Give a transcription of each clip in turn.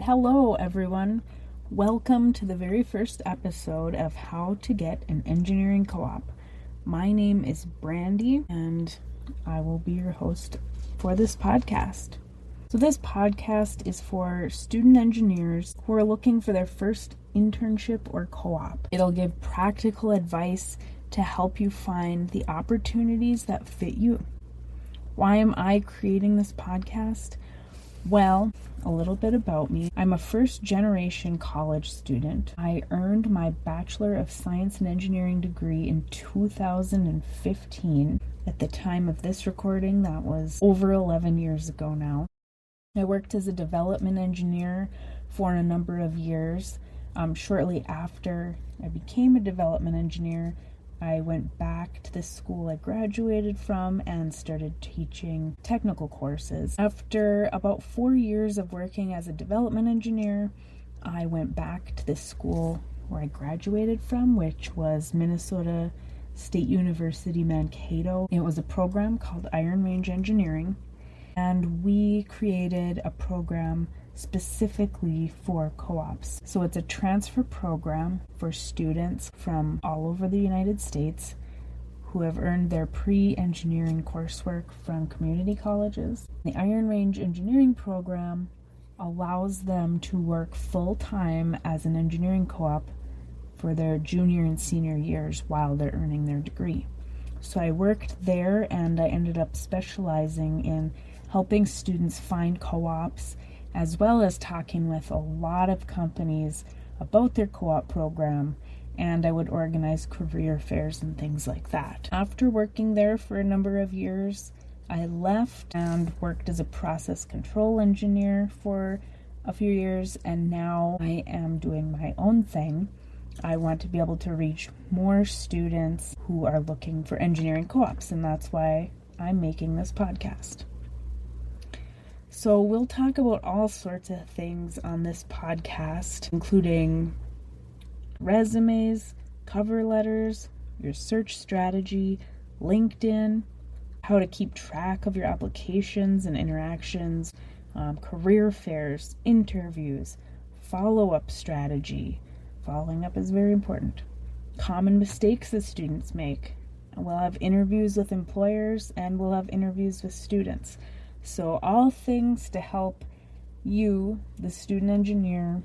Hello everyone. Welcome to the very first episode of How to Get an Engineering Co-op. My name is Brandy and I will be your host for this podcast. So this podcast is for student engineers who are looking for their first internship or co-op. It'll give practical advice to help you find the opportunities that fit you. Why am I creating this podcast? Well, a little bit about me. I'm a first-generation college student. I earned my Bachelor of Science and Engineering degree in 2015. At the time of this recording, that was over 11 years ago now. I worked as a development engineer for a number of years. Shortly after I became a development engineer, I went back to the school I graduated from and started teaching technical courses. After about 4 years of working as a development engineer, I went back to the school where I graduated from, which was Minnesota State University Mankato. It was a program called Iron Range Engineering, and we created a program specifically for co-ops. So it's a transfer program for students from all over the United States who have earned their pre-engineering coursework from community colleges. The Iron Range Engineering program allows them to work full-time as an engineering co-op for their junior and senior years while they're earning their degree. So I worked there and I ended up specializing in helping students find co-ops, as well as talking with a lot of companies about their co-op program, and I would organize career fairs and things like that. After working there for a number of years, I left and worked as a process control engineer for a few years, and now I am doing my own thing. I want to be able to reach more students who are looking for engineering co-ops, and that's why I'm making this podcast. So we'll talk about all sorts of things on this podcast, including resumes, cover letters, your search strategy, LinkedIn, how to keep track of your applications and interactions, career fairs, interviews, follow-up strategy. Following up is very important. Common mistakes that students make. We'll have interviews with employers and we'll have interviews with students. So all things to help you, the student engineer,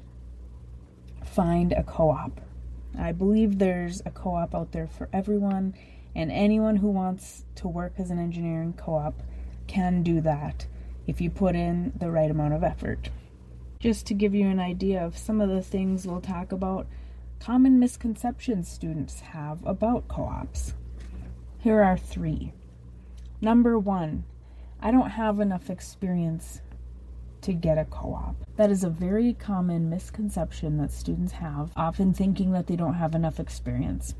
find a co-op. I believe there's a co-op out there for everyone, and anyone who wants to work as an engineering co-op can do that if you put in the right amount of effort. Just to give you an idea of some of the things we'll talk about, common misconceptions students have about co-ops. Here are 3. Number 1, I don't have enough experience to get a co-op. That is a very common misconception that students have, often thinking that they don't have enough experience.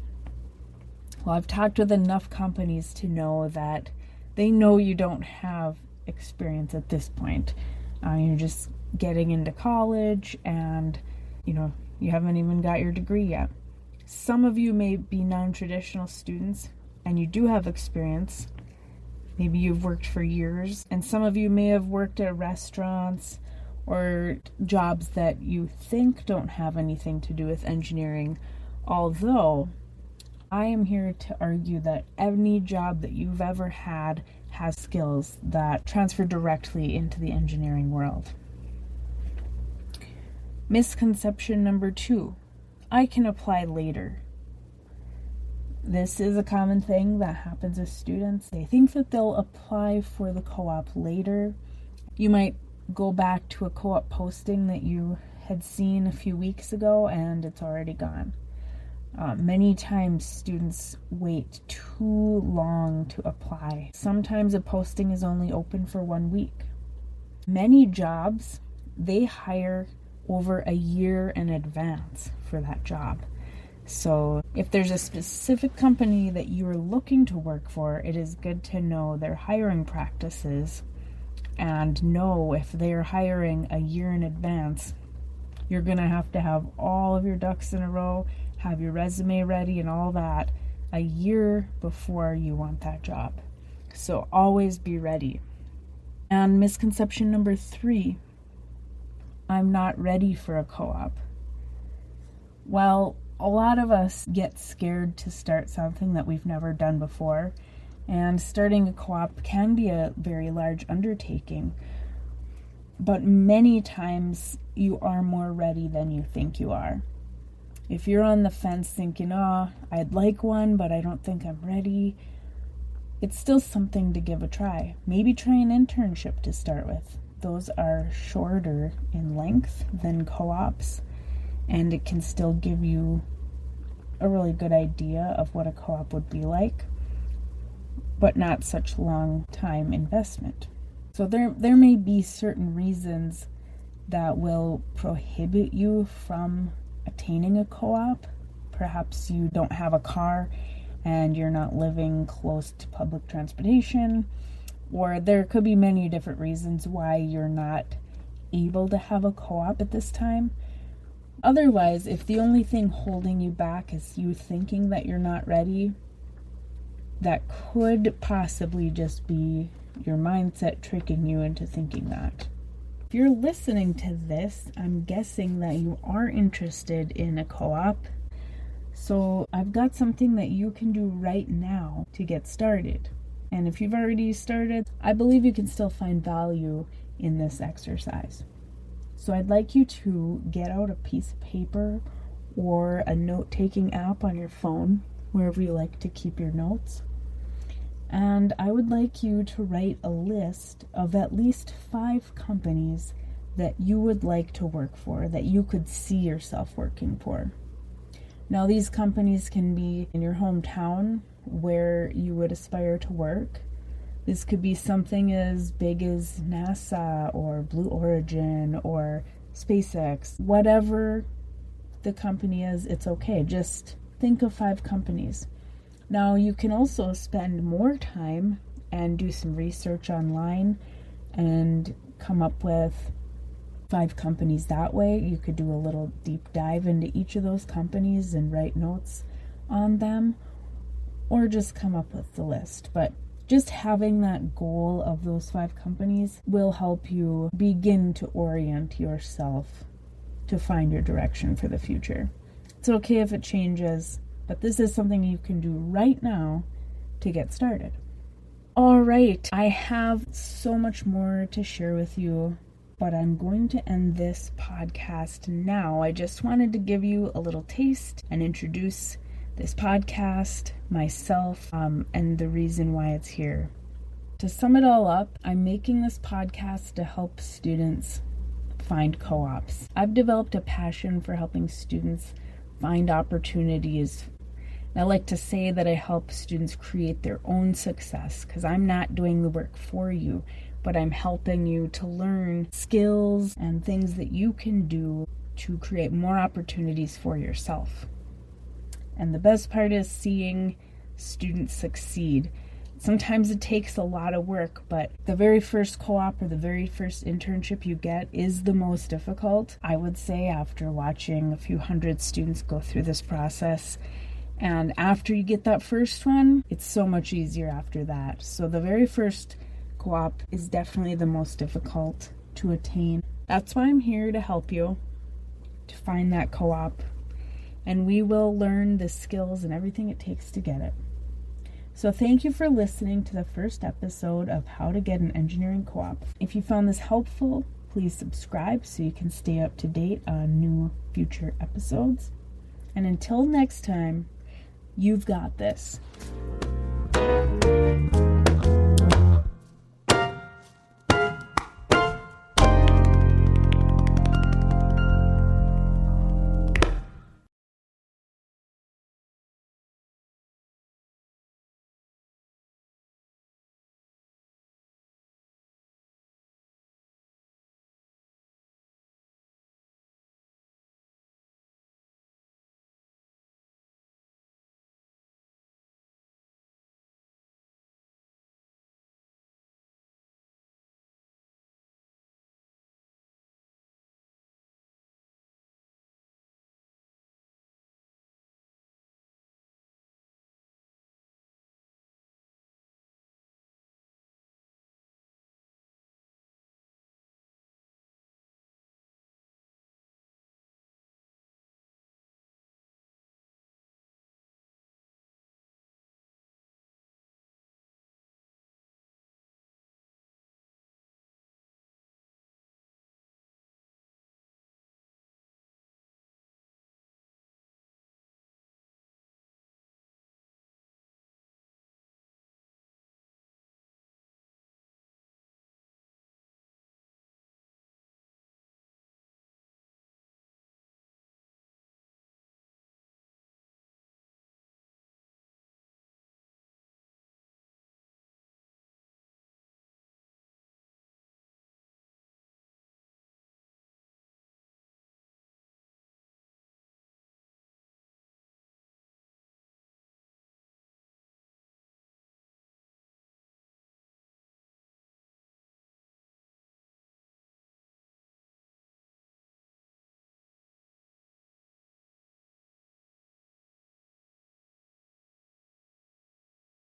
Well, I've talked with enough companies to know that they know you don't have experience at this point. You're just getting into college and, you haven't even got your degree yet. Some of you may be non-traditional students and you do have experience. Maybe you've worked for years, and some of you may have worked at restaurants or jobs that you think don't have anything to do with engineering, although I am here to argue that any job that you've ever had has skills that transfer directly into the engineering world. Misconception number 2, I can apply later. This is a common thing that happens with students. They think that they'll apply for the co-op later. You might go back to a co-op posting that you had seen a few weeks ago and it's already gone. Many times students wait too long to apply. Sometimes a posting is only open for 1 week. Many jobs, they hire over a year in advance for that job. So if there's a specific company that you are looking to work for, it is good to know their hiring practices and know if they're hiring a year in advance, you're going to have all of your ducks in a row, have your resume ready and all that a year before you want that job. So always be ready. And misconception number 3, I'm not ready for a co-op. Well, a lot of us get scared to start something that we've never done before, and starting a co-op can be a very large undertaking. But many times you are more ready than you think you are. If you're on the fence thinking, I'd like one, but I don't think I'm ready, it's still something to give a try. Maybe try an internship to start with. Those are shorter in length than co-ops, and it can still give you a really good idea of what a co-op would be like, but not such long time investment. So there may be certain reasons that will prohibit you from attaining a co-op. Perhaps you don't have a car and you're not living close to public transportation, or there could be many different reasons why you're not able to have a co-op at this time. Otherwise, if the only thing holding you back is you thinking that you're not ready, that could possibly just be your mindset tricking you into thinking that. If you're listening to this, I'm guessing that you are interested in a co-op. So I've got something that you can do right now to get started. And if you've already started, I believe you can still find value in this exercise. So I'd like you to get out a piece of paper or a note-taking app on your phone, wherever you like to keep your notes. And I would like you to write a list of at least 5 companies that you would like to work for, that you could see yourself working for. Now, these companies can be in your hometown where you would aspire to work. This could be something as big as NASA or Blue Origin or SpaceX. Whatever the company is, it's okay. Just think of 5 companies. Now, you can also spend more time and do some research online and come up with 5 companies that way. You could do a little deep dive into each of those companies and write notes on them, or just come up with the list. But just having that goal of those 5 companies will help you begin to orient yourself to find your direction for the future. It's okay if it changes, but this is something you can do right now to get started. All right, I have so much more to share with you, but I'm going to end this podcast now. I just wanted to give you a little taste and introduce this podcast, myself, and the reason why it's here. To sum it all up, I'm making this podcast to help students find co-ops. I've developed a passion for helping students find opportunities. I like to say that I help students create their own success, because I'm not doing the work for you, but I'm helping you to learn skills and things that you can do to create more opportunities for yourself. And the best part is seeing students succeed. Sometimes it takes a lot of work, but the very first co-op or the very first internship you get is the most difficult, I would say, after watching a few hundred students go through this process. And after you get that first one, it's so much easier after that. So the very first co-op is definitely the most difficult to attain. That's why I'm here to help you to find that co-op. And we will learn the skills and everything it takes to get it. So thank you for listening to the first episode of How to Get an Engineering Co-op. If you found this helpful, please subscribe so you can stay up to date on new future episodes. And until next time, you've got this.